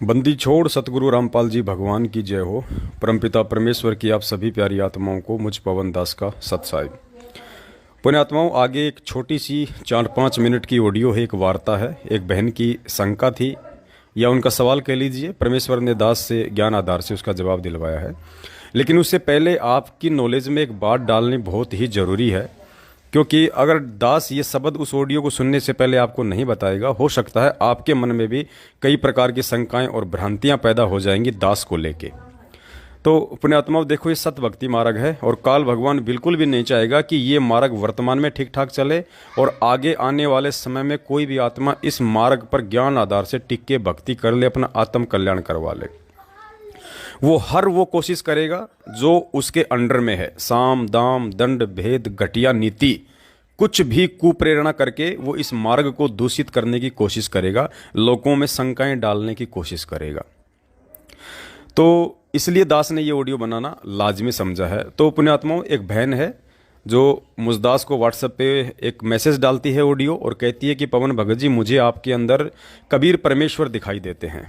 बंदी छोड़ सतगुरु रामपाल जी भगवान की जय हो। परमपिता परमेश्वर की आप सभी प्यारी आत्माओं को मुझ पवन दास का सत्साई। पुण्यात्माओं, आगे एक छोटी सी 4-5 मिनट की ऑडियो है, एक वार्ता है। एक बहन की शंका थी या उनका सवाल कह लीजिए, परमेश्वर ने दास से ज्ञान आधार से उसका जवाब दिलवाया है। लेकिन उससे पहले आपकी नॉलेज में एक बात डालनी बहुत ही ज़रूरी है, क्योंकि अगर दास ये शब्द उस ऑडियो को सुनने से पहले आपको नहीं बताएगा, हो सकता है आपके मन में भी कई प्रकार की शंकाएं और भ्रांतियां पैदा हो जाएंगी दास को लेके। तो पुण्यात्माओं, देखो, ये सत भक्ति मार्ग है और काल भगवान बिल्कुल भी नहीं चाहेगा कि ये मार्ग वर्तमान में ठीक ठाक चले और आगे आने वाले समय में कोई भी आत्मा इस मार्ग पर ज्ञान आधार से टिक के भक्ति कर ले, अपना आत्म कल्याण करवा ले। वो कोशिश करेगा जो उसके अंडर में है। साम दाम दंड भेद घटिया नीति, कुछ भी कुप्रेरणा करके वो इस मार्ग को दूषित करने की कोशिश करेगा, लोगों में शंकाएं डालने की कोशिश करेगा। तो इसलिए दास ने ये ऑडियो बनाना लाजमी समझा है। तो पुण्यात्माओं, एक बहन है जो मुझदास को व्हाट्सएप पे एक मैसेज डालती है ऑडियो, और कहती है कि पवन भगत जी, मुझे आपके अंदर कबीर परमेश्वर दिखाई देते हैं।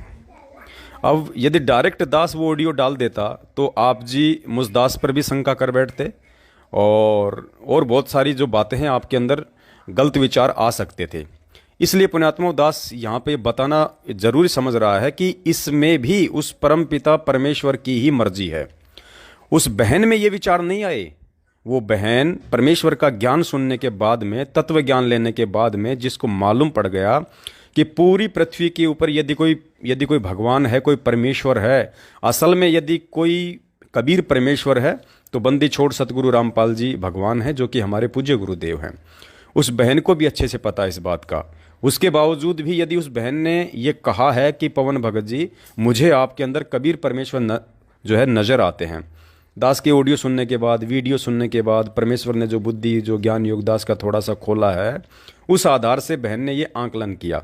अब यदि डायरेक्ट दास वो ऑडियो डाल देता तो आप जी मुझदास पर भी शंका कर बैठते और बहुत सारी जो बातें हैं आपके अंदर गलत विचार आ सकते थे। इसलिए पुण्यात्मा दास यहाँ पे बताना जरूरी समझ रहा है कि इसमें भी उस परम पिता परमेश्वर की ही मर्जी है। उस बहन में ये विचार नहीं आए। वो बहन परमेश्वर का ज्ञान सुनने के बाद में, तत्व ज्ञान लेने के बाद में, जिसको मालूम पड़ गया कि पूरी पृथ्वी के ऊपर यदि कोई भगवान है, कोई परमेश्वर है, असल में यदि कोई कबीर परमेश्वर है तो बंदी छोड़ सतगुरु रामपाल जी भगवान है, जो कि हमारे पूज्य गुरुदेव हैं। उस बहन को भी अच्छे से पता है इस बात का। उसके बावजूद भी यदि उस बहन ने ये कहा है कि पवन भगत जी, मुझे आपके अंदर कबीर परमेश्वर जो है नज़र आते हैं। दास के ऑडियो सुनने के बाद, वीडियो सुनने के बाद, परमेश्वर ने जो बुद्धि, जो ज्ञान योग दास का थोड़ा सा खोला है, उस आधार से बहन ने ये आंकलन किया।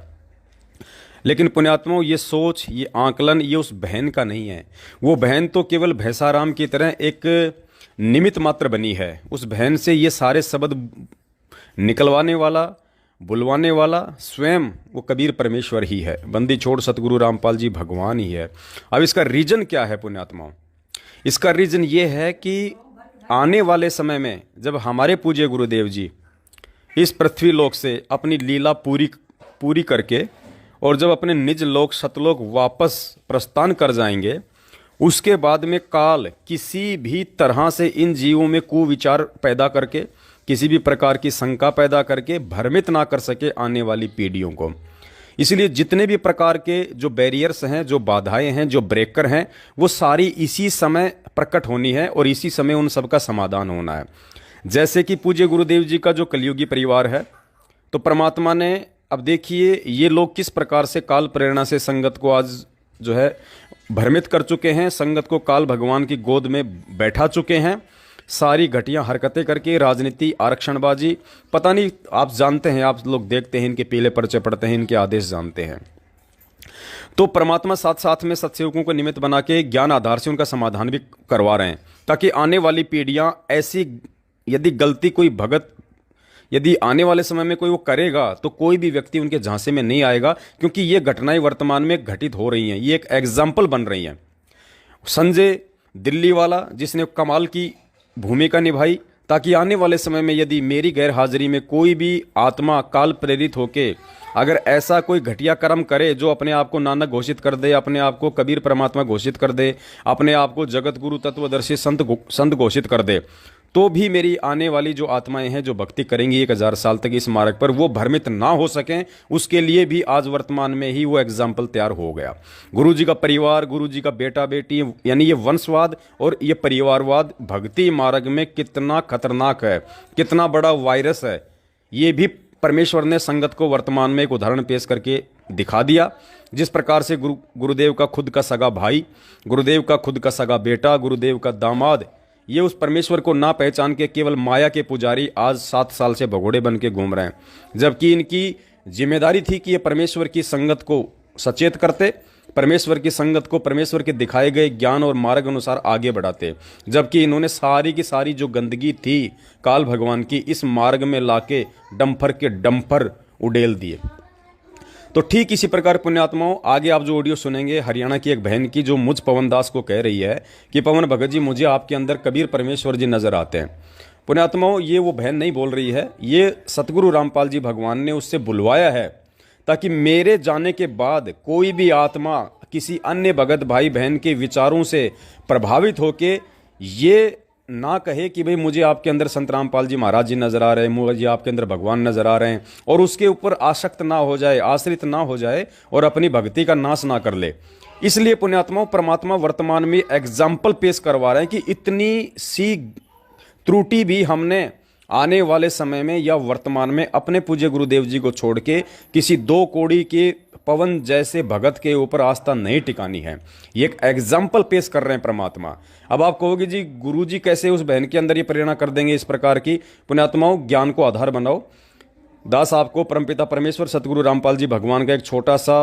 लेकिन पुण्यात्माओं, ये सोच, ये आंकलन, ये उस बहन का नहीं है। वो बहन तो केवल भैंसाराम की तरह एक निमित्त मात्र बनी है। उस बहन से ये सारे शब्द निकलवाने वाला, बुलवाने वाला स्वयं वो कबीर परमेश्वर ही है। बंदी छोड़ सतगुरु रामपाल जी भगवान ही है। अब इसका रीजन क्या है पुण्यात्माओं? इसका रीजन ये है कि आने वाले समय में जब हमारे पूज्य गुरुदेव जी इस पृथ्वी लोक से अपनी लीला पूरी करके और जब अपने निज लोक सतलोक वापस प्रस्थान कर जाएंगे, उसके बाद में काल किसी भी तरह से इन जीवों में कुविचार पैदा करके, किसी भी प्रकार की शंका पैदा करके भ्रमित ना कर सके आने वाली पीढ़ियों को। इसलिए जितने भी प्रकार के जो बैरियर्स हैं, जो बाधाएं हैं, जो ब्रेकर हैं, वो सारी इसी समय प्रकट होनी है और इसी समय उन सब का समाधान होना है। जैसे कि पूज्य गुरुदेव जी का जो कलयुगी परिवार है, तो परमात्मा ने, अब देखिए ये लोग किस प्रकार से काल प्रेरणा से संगत को आज जो है भ्रमित कर चुके हैं, संगत को काल भगवान की गोद में बैठा चुके हैं, सारी घटिया हरकतें करके, राजनीति, आरक्षणबाजी, पता नहीं, आप जानते हैं, आप लोग देखते हैं, इनके पीले पर्चे पड़ते हैं, इनके आदेश जानते हैं। तो परमात्मा साथ साथ में सत्सेवकों को निमित्त बना के ज्ञान आधार से उनका समाधान भी करवा रहे हैं, ताकि आने वाली पीढ़ियां ऐसी, यदि गलती कोई भगत यदि आने वाले समय में कोई वो करेगा तो कोई भी व्यक्ति उनके झांसे में नहीं आएगा, क्योंकि ये घटनाएं वर्तमान में घटित हो रही हैं, ये एक एग्जाम्पल बन रही हैं। संजय दिल्ली वाला, जिसने कमाल की भूमिका निभाई, ताकि आने वाले समय में यदि मेरी गैर हाजिरी में कोई भी आत्मा काल प्रेरित होके अगर ऐसा कोई घटिया कर्म करे जो अपने आप को नानक घोषित कर दे, अपने आप को कबीर परमात्मा घोषित कर दे, अपने आप को जगत गुरु तत्वदर्शी संत घोषित कर दे, तो भी मेरी आने वाली जो आत्माएं हैं जो भक्ति करेंगी 1000 साल तक इस मार्ग पर, वो भ्रमित ना हो सकें, उसके लिए भी आज वर्तमान में ही वो एग्जाम्पल तैयार हो गया। गुरु जी का परिवार, गुरु जी का बेटा बेटी, यानी ये वंशवाद और ये परिवारवाद भक्ति मार्ग में कितना खतरनाक है, कितना बड़ा वायरस है, ये भी परमेश्वर ने संगत को वर्तमान में एक उदाहरण पेश करके दिखा दिया। जिस प्रकार से गुरुदेव का खुद का सगा भाई, गुरुदेव का खुद का सगा बेटा, गुरुदेव का दामाद, ये उस परमेश्वर को ना पहचान के केवल माया के पुजारी आज 7 साल से भगोड़े बन के घूम रहे हैं, जबकि इनकी जिम्मेदारी थी कि ये परमेश्वर की संगत को सचेत करते, परमेश्वर की संगत को परमेश्वर के दिखाए गए ज्ञान और मार्ग अनुसार आगे बढ़ाते, जबकि इन्होंने सारी की सारी जो गंदगी थी काल भगवान की इस मार्ग में लाके डंफर के डंफर उड़ेल दिए। तो ठीक इसी प्रकार पुण्यात्माओं, आगे आप जो ऑडियो सुनेंगे हरियाणा की एक बहन की, जो मुझ पवन दास को कह रही है कि पवन भगत जी, मुझे आपके अंदर कबीर परमेश्वर जी नजर आते हैं। पुण्यात्माओं, ये वो बहन नहीं बोल रही है, ये सतगुरु रामपाल जी भगवान ने उससे बुलवाया है ताकि मेरे जाने के बाद कोई भी आत्मा किसी अन्य भगत भाई बहन के विचारों से प्रभावित होके ये ना कहे कि भाई मुझे आपके अंदर संत रामपाल जी महाराज जी नजर आ रहे हैं, मुझे आपके अंदर भगवान नजर आ रहे हैं, और उसके ऊपर आसक्त ना हो जाए, आश्रित ना हो जाए और अपनी भक्ति का नाश ना कर ले। इसलिए पुण्यात्माओं, परमात्मा वर्तमान में एग्जाम्पल पेश करवा रहे हैं कि इतनी सी त्रुटि भी हमने आने वाले समय में या वर्तमान में अपने पूज्य गुरुदेव जी को छोड़ के किसी दो कोड़ी के पवन जैसे भगत के ऊपर आस्था नहीं टिकानी है। ये एक एग्जाम्पल पेश कर रहे हैं परमात्मा। अब आप कहोगे जी गुरु जी कैसे उस बहन के अंदर ये प्रेरणा कर देंगे इस प्रकार की? पुण्यात्माओं, ज्ञान को आधार बनाओ। दास आपको परमपिता परमेश्वर सतगुरु रामपाल जी भगवान का एक छोटा सा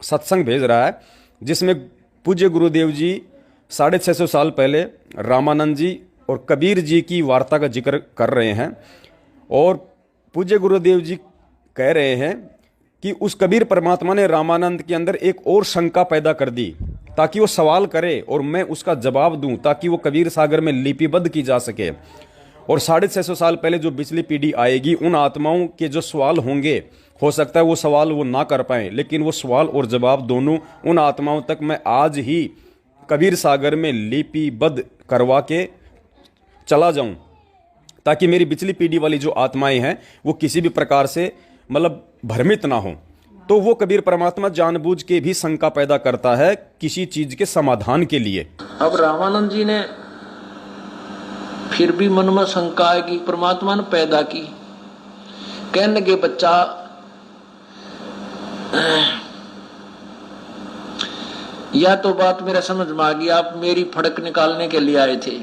सत्संग भेज रहा है, जिसमें पूज्य गुरुदेव जी 650 साल पहले रामानंद जी और कबीर जी की वार्ता का जिक्र कर रहे हैं। और पूज्य गुरुदेव जी कह रहे हैं कि उस कबीर परमात्मा ने रामानंद के अंदर एक और शंका पैदा कर दी ताकि वो सवाल करे और मैं उसका जवाब दूं, ताकि वो कबीर सागर में लिपिबद्ध की जा सके। और 650 साल पहले जो पिछली पीढ़ी आएगी, उन आत्माओं के जो सवाल होंगे, हो सकता है वो सवाल वो ना कर पाए, लेकिन वो सवाल और जवाब दोनों उन आत्माओं तक मैं आज ही कबीर सागर में लिपिबद्ध करवा के चला जाऊं, ताकि मेरी पिछली पीढ़ी वाली जो आत्माएं हैं वो किसी भी प्रकार से मतलब भ्रमित ना हो। तो वो कबीर परमात्मा जानबूझ के भी शंका पैदा करता है किसी चीज के समाधान के लिए। अब रामानंद जी ने फिर भी मन में शंका है कि परमात्मा ने पैदा की, कहने के बच्चा या तो बात मेरा समझ में आ गई, आप मेरी फड़क निकालने के लिए आए थे।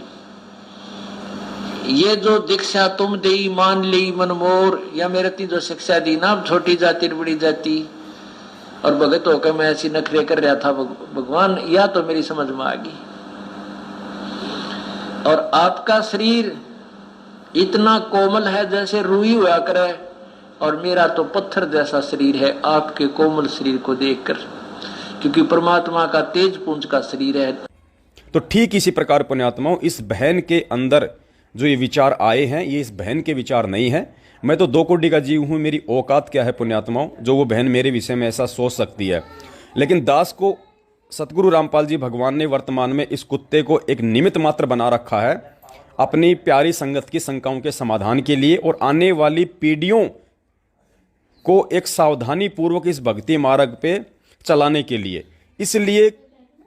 ये जो दीक्षा तुम दे मान ली मनमोर, या मेरे ती जो शिक्षा दी ना, छोटी जाति बड़ी जाति और भगत होकर मैं ऐसी नखरे कर रहा था भगवान, या तो मेरी समझ में आ गई। और आपका शरीर इतना कोमल है जैसे रूई हुआ करे, और मेरा तो पत्थर जैसा शरीर है आपके कोमल शरीर को देखकर, क्योंकि परमात्मा का तेज पुंज का शरीर है। तो ठीक इसी प्रकार पुण्यात्माओं, इस बहन के अंदर जो ये विचार आए हैं, ये इस बहन के विचार नहीं है। मैं तो दो कोटि का जीव हूं, मेरी औकात क्या है पुण्यात्माओं, जो वो बहन मेरे विषय में ऐसा सोच सकती है। लेकिन दास को सतगुरु रामपाल जी भगवान ने वर्तमान में इस कुत्ते को एक निमित्त मात्र बना रखा है अपनी प्यारी संगत की शंकाओं के समाधान के लिए, और आने वाली पीढ़ियों को एक सावधानी पूर्वक इस भक्ति मार्ग पे चलाने के लिए। इसलिए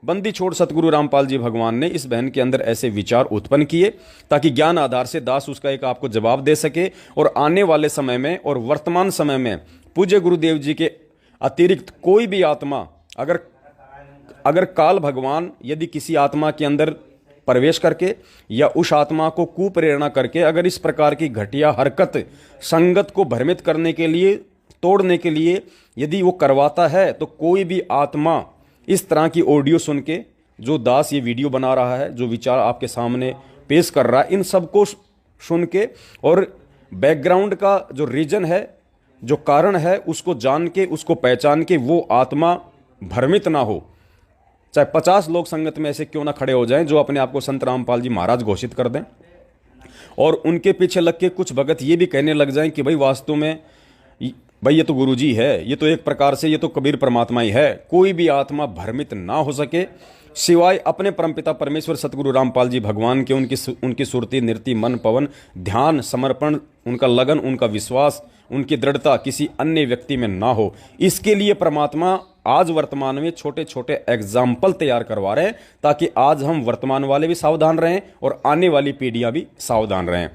बंदी छोड़ सतगुरु रामपाल जी भगवान ने इस बहन के अंदर ऐसे विचार उत्पन्न किए ताकि ज्ञान आधार से दास उसका एक आपको जवाब दे सके, और आने वाले समय में और वर्तमान समय में पूज्य गुरुदेव जी के अतिरिक्त कोई भी आत्मा अगर काल भगवान यदि किसी आत्मा के अंदर प्रवेश करके या उस आत्मा को कुप्रेरणा करके अगर इस प्रकार की घटिया हरकत संगत को भ्रमित करने के लिए, तोड़ने के लिए यदि वो करवाता है, तो कोई भी आत्मा इस तरह की ऑडियो सुन के, जो दास ये वीडियो बना रहा है, जो विचार आपके सामने पेश कर रहा है, इन सबको सुन के और बैकग्राउंड का जो रीजन है, जो कारण है, उसको जान के, उसको पहचान के वो आत्मा भ्रमित ना हो। चाहे 50 लोग संगत में ऐसे क्यों ना खड़े हो जाएं जो अपने आप को संत रामपाल जी महाराज घोषित कर दें, और उनके पीछे लग के कुछ भगत ये भी कहने लग जाएं कि भाई वास्तव में भाई ये तो गुरु जी है, ये तो एक प्रकार से ये तो कबीर परमात्मा ही है। कोई भी आत्मा भ्रमित ना हो सके सिवाय अपने परमपिता परमेश्वर सतगुरु रामपाल जी भगवान के। उनकी सुरती, नृत्य, मन, पवन, ध्यान, समर्पण, उनका लगन, उनका विश्वास, उनकी दृढ़ता किसी अन्य व्यक्ति में ना हो। इसके लिए परमात्मा आज वर्तमान में छोटे छोटे एग्जाम्पल तैयार करवा रहे हैं ताकि आज हम वर्तमान वाले भी सावधान रहें और आने वाली पीढ़ियां भी सावधान रहें।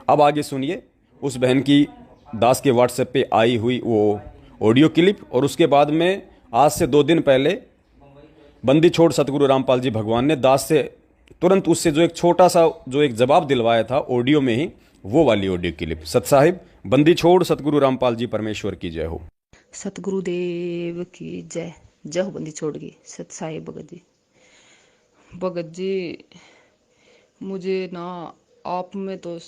अब आगे सुनिए उस बहन की दास के व्हाट्सएप पे आई हुई वो ऑडियो क्लिप, और उसके बाद में आज से 2 दिन पहले बंदी छोड़ सतगुरु रामपाल जी भगवान ने दास से तुरंत उससे जो एक छोटा सा जो एक जवाब दिलवाया था ऑडियो में ही, वो वाली ऑडियो क्लिप। सत साहिब, बंदी छोड़ सतगुरु रामपाल जी परमेश्वर की जय हो। सतगुरुदेव की जय। जय हो बंदी छोड़ की। सत साहिब भगत जी, मुझे ना आप में तो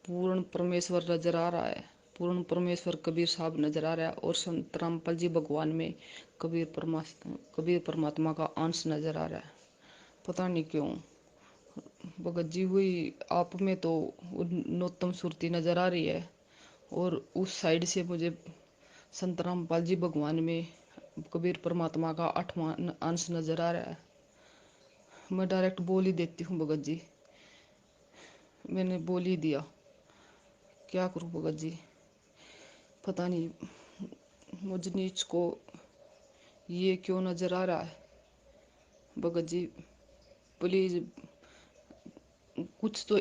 पूर्ण परमेश्वर नजर आ रहा है, पूर्ण परमेश्वर कबीर साहब नजर आ रहा है और संत रामपाल जी भगवान में कबीर परमात्मा का अंश नजर आ रहा है। पता नहीं क्यों भगत जी हुई आप में तो नोत्तम सुरती नजर आ रही है और उस साइड से मुझे संत रामपाल जी भगवान में कबीर परमात्मा का 8वां अंश नजर आ रहा है। मैं डायरेक्ट बोल ही देती हूँ भगत जी, मैंने बोल ही दिया, क्या करूँ भगत जी। पता नहीं मुझ नीच को ये क्यों नजर आ रहा है। भगत जी प्लीज कुछ तो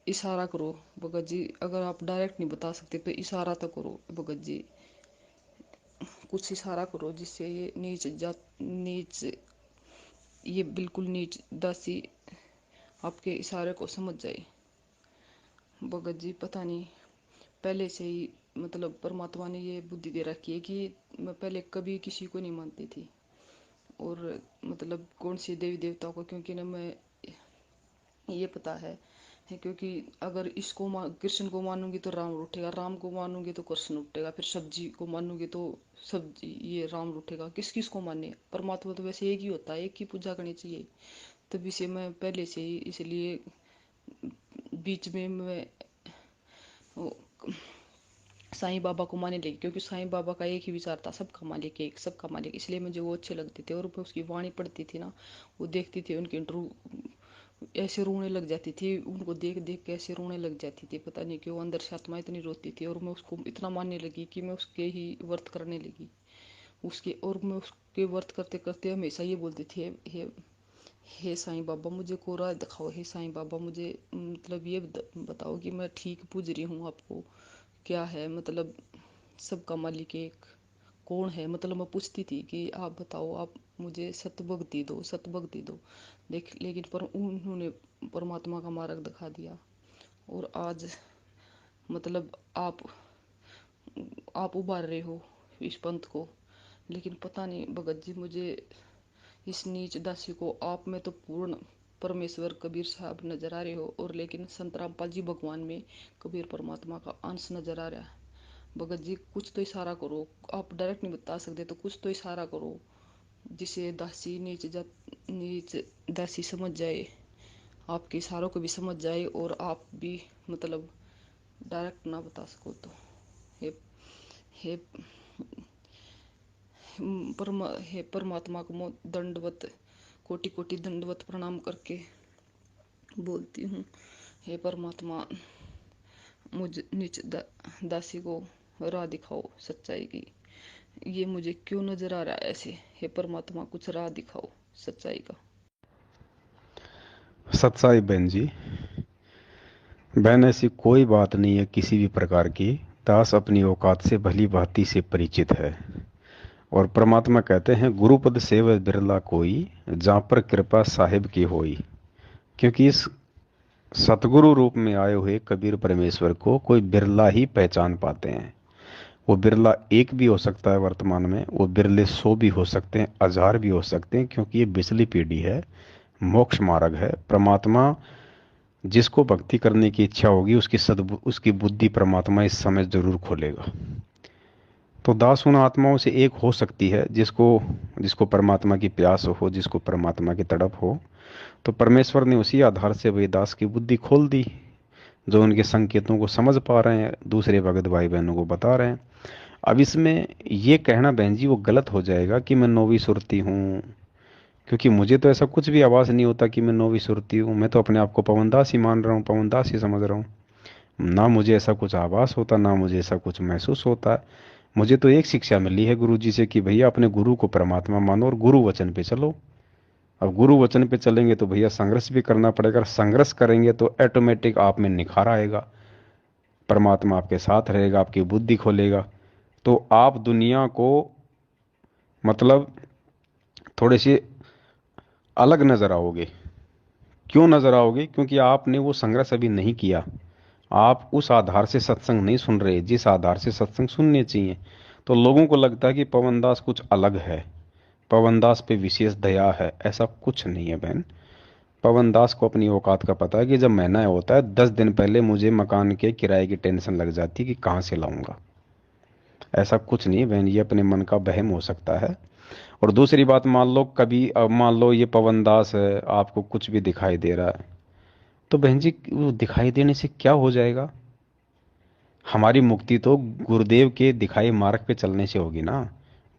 इशारा करो भगत जी, अगर आप डायरेक्ट नहीं बता सकते तो इशारा तो करो भगत जी, कुछ इशारा करो जिससे ये नीच ये बिल्कुल नीच दासी आपके इशारे को समझ जाए। भगत जी पता नहीं पहले से ही मतलब परमात्मा ने ये बुद्धि दे रखी है कि मैं पहले कभी किसी को नहीं मानती थी और मतलब कौन सी देवी देवता को, क्योंकि ना मैं ये पता है क्योंकि अगर इसको कृष्ण को मानूंगी तो राम रूठेगा, राम को मानूंगी तो कृष्ण उठेगा, फिर सब्जी को मानूंगी तो सब्जी ये राम रूठेगा। किस किस को माने, परमात्मा तो वैसे एक ही होता है, एक ही पूजा करनी चाहिए। तभी से मैं पहले से ही इसलिए बीच में मैं साईं बाबा को मानने लगी, क्योंकि साईं बाबा का एक ही विचार था, सबका मालिक एक, सबका मालिक, इसलिए मुझे वो अच्छे लगते थे। और मैं उसकी वाणी पढ़ती थी ना, वो देखती थी उनके इंटरव्यू, ऐसे रोने लग जाती थी, उनको देख देख के ऐसे रोने लग जाती थी, पता नहीं क्यों अंदर से आत्मा इतनी रोती थी। और मैं उसको इतना मानने लगी कि मैं उसके ही व्रत करने लगी उसके, और मैं उसके व्रत करते करते हमेशा ये बोलती थी, हे साईं बाबा मुझे कोरा दिखाओ, हे साईं बाबा मुझे मतलब ये बताओ कि मैं ठीक पूज रही हूँ आपको, क्या है मतलब सबका मालिक एक कौन है। मतलब मैं पूछती थी कि आप बताओ, आप मुझे सतभक्ति दो, सतभक्ति दो। लेकिन पर उन्होंने परमात्मा का मार्ग दिखा दिया और आज मतलब आप उबार रहे हो इस पंथ को। लेकिन पता नहीं भगत जी मुझे इस नीच दासी को आप में तो पूर्ण परमेश्वर कबीर साहब नजर आ रहे हो और लेकिन संत रामपाल जी भगवान में कबीर परमात्मा का अंश नजर आ रहा है। भगत जी कुछ तो इशारा करो, आप डायरेक्ट नहीं बता सकते तो कुछ तो इशारा करो जिसे नीच दासी समझ जाए, आपके इशारों को भी समझ जाए और आप भी मतलब डायरेक्ट ना बता सको तो हे हे हे परमात्मा को मैं दंडवत कोटि कोटि दंडवत प्रणाम करके बोलती हूँ, हे परमात्मा मुझ नीच दासी को राह दिखाओ सच्चाई की। ये मुझे क्यों नजर आ रहा है ऐसे, हे परमात्मा कुछ राह दिखाओ सच्चाई का। सत्साई बहन जी, बहन ऐसी कोई बात नहीं है किसी भी प्रकार की। दास अपनी औकात से भली भांति से परिचित है और परमात्मा कहते हैं गुरुपद सेव बिरला कोई, जहाँ पर कृपा साहिब की होई। क्योंकि इस सतगुरु रूप में आए हुए कबीर परमेश्वर को कोई बिरला ही पहचान पाते हैं। वो बिरला एक भी हो सकता है वर्तमान में, वो बिरले 100 भी हो सकते हैं, 1000 भी हो सकते हैं, क्योंकि ये बिचली पीढ़ी है, मोक्ष मार्ग है। परमात्मा जिसको भक्ति करने की इच्छा होगी उसकी बुद्धि परमात्मा इस समय जरूर खोलेगा। तो दास उन आत्माओं से एक हो सकती है जिसको जिसको परमात्मा की प्यास हो, जिसको परमात्मा की तड़प हो। तो परमेश्वर ने उसी आधार से वे दास की बुद्धि खोल दी, जो उनके संकेतों को समझ पा रहे हैं, दूसरे भगत भाई बहनों को बता रहे हैं। अब इसमें ये कहना बहन जी वो गलत हो जाएगा कि मैं नौवीं सुरती हूँ, क्योंकि मुझे तो ऐसा कुछ भी आवाज नहीं होता कि मैं नौवीं सुरती हूँ। मैं तो अपने आप को पवनदास ही मान रहा हूँ, पवनदास ही समझ रहा हूँ। ना मुझे ऐसा कुछ आभास होता, ना मुझे ऐसा कुछ महसूस होता है। मुझे तो एक शिक्षा मिली है गुरु जी से कि भैया अपने गुरु को परमात्मा मानो और गुरु वचन पे चलो। अब गुरु वचन पे चलेंगे तो भैया संघर्ष भी करना पड़ेगा, संघर्ष करेंगे तो ऑटोमेटिक आप में निखार आएगा, परमात्मा आपके साथ रहेगा, आपकी बुद्धि खोलेगा। तो आप दुनिया को मतलब थोड़े से अलग नजर आओगे। क्यों नजर आओगे? क्योंकि आपने वो संघर्ष अभी नहीं किया। आप उस आधार से सत्संग नहीं सुन रहे जिस आधार से सत्संग सुनने चाहिए। तो लोगों को लगता है कि पवनदास कुछ अलग है, पवनदास पे विशेष दया है। ऐसा कुछ नहीं है बहन। पवन दास को अपनी औकात का पता है कि जब महीना होता है 10 दिन पहले मुझे मकान के किराए की टेंशन लग जाती है कि कहाँ से लाऊंगा। ऐसा कुछ नहीं बहन, ये अपने मन का वहम हो सकता है। और दूसरी बात, मान लो कभी, अब मान लो ये पवन दास है, आपको कुछ भी दिखाई दे रहा है, तो बहन जी वो दिखाई देने से क्या हो जाएगा? हमारी मुक्ति तो गुरुदेव के दिखाए मार्ग पे चलने से होगी ना,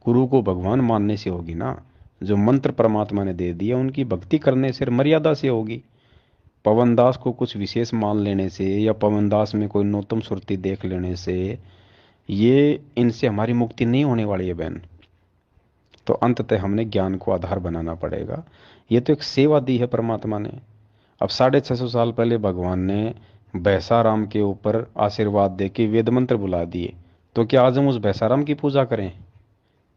गुरु को भगवान मानने से होगी ना, जो मंत्र परमात्मा ने दे दिया उनकी भक्ति करने से, मर्यादा से होगी। पवन दास को कुछ विशेष मान लेने से या पवन दास में कोई नूतन सुरती देख लेने से, ये इनसे हमारी मुक्ति नहीं होने वाली है बहन। तो अंततः हमने ज्ञान को आधार बनाना पड़ेगा। ये तो एक सेवा दी है परमात्मा ने। अब 650 साल पहले भगवान ने भैंसाराम के ऊपर आशीर्वाद दे के वेद मंत्र बुला दिए, तो क्या आज हम उस भैंसाराम की पूजा करें?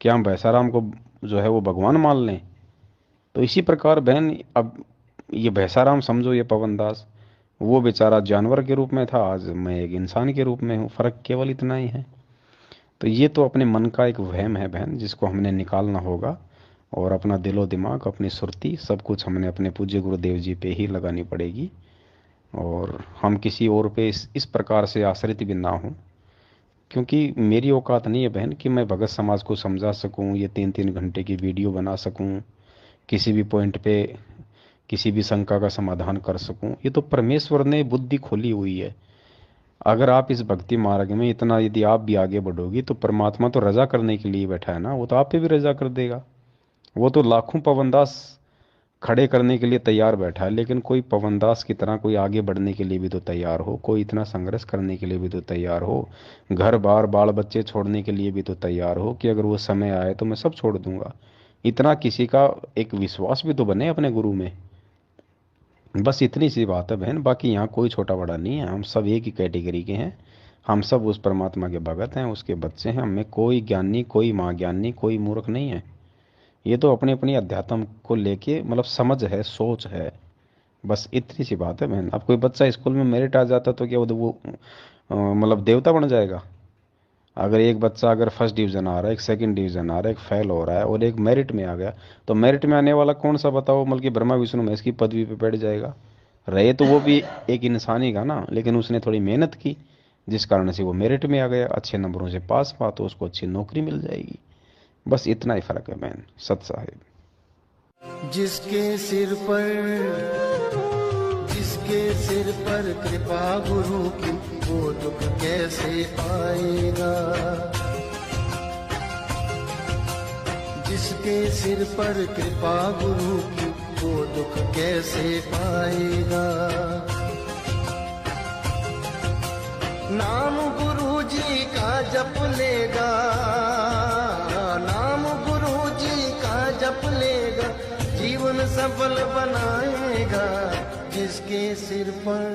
क्या हम भैंसाराम को जो है वो भगवान मान लें? तो इसी प्रकार बहन, अब ये भैंसाराम समझो, ये पवन दास, वो बेचारा जानवर के रूप में था, आज मैं एक इंसान के रूप में हूँ, फर्क केवल इतना ही है। तो ये तो अपने मन का एक वहम है बहन, जिसको हमने निकालना होगा, और अपना दिलो दिमाग, अपनी सुरती, सब कुछ हमने अपने पूज्य गुरुदेव जी पे ही लगानी पड़ेगी। और हम किसी और पे इस प्रकार से आश्रित भी ना हों, क्योंकि मेरी औकात नहीं है बहन कि मैं भगत समाज को समझा सकूं, ये 3-3 घंटे की वीडियो बना सकूं, किसी भी पॉइंट पे किसी भी शंका का समाधान कर सकूं। ये तो परमेश्वर ने बुद्धि खोली हुई है। अगर आप इस भक्ति मार्ग में इतना, यदि आप भी आगे बढ़ोगी, तो परमात्मा तो रजा करने के लिए बैठा है ना, वो तो आप पे भी रजा कर देगा। वो तो लाखों पवनदास खड़े करने के लिए तैयार बैठा है, लेकिन कोई पवनदास की तरह कोई आगे बढ़ने के लिए भी तो तैयार हो, कोई इतना संघर्ष करने के लिए भी तो तैयार हो, घर बार बाल बच्चे छोड़ने के लिए भी तो तैयार हो कि अगर वो समय आए तो मैं सब छोड़ दूंगा। इतना किसी का एक विश्वास भी तो बने अपने गुरु में। बस इतनी सी बात है बहन, बाकी यहाँ कोई छोटा बड़ा नहीं है, हम सब एक ही कैटेगरी के हैं। हम सब उस परमात्मा के भगत हैं, उसके बच्चे हैं। हमें कोई ज्ञानी, कोई महाज्ञानी, कोई मूर्ख नहीं है। ये तो अपनी अपनी अध्यात्म को लेके मतलब समझ है, सोच है, बस इतनी सी बात है बहन। अब कोई बच्चा स्कूल में मेरिट आ जाता तो क्या वो मतलब देवता बन जाएगा? अगर एक बच्चा अगर फर्स्ट डिवीज़न आ रहा है, एक सेकंड डिवीज़न आ रहा है, एक फेल हो रहा है और एक मेरिट में आ गया, तो मेरिट में आने वाला कौन सा बताओ, बल्कि ब्रह्मा विष्णु महेश की पदवी पे बैठ जाएगा? रहे तो वो भी एक इंसान ही का ना, लेकिन उसने थोड़ी मेहनत की, जिस कारण से वो मेरिट में आ गया, अच्छे नंबरों से पास हुआ, तो उसको अच्छी नौकरी मिल जाएगी। बस इतना ही फर्क है बहन, सत साहिब। जिसके सिर पर कृपा गुरु की, वो दुख कैसे पाएगा? जिसके सिर पर कृपा गुरु की, वो दुख कैसे पाएगा? नाम गुरु जी का जप लेगा, नाम गुरु जी का जप लेगा, जीवन सफल बनाएगा। जिसके सिर पर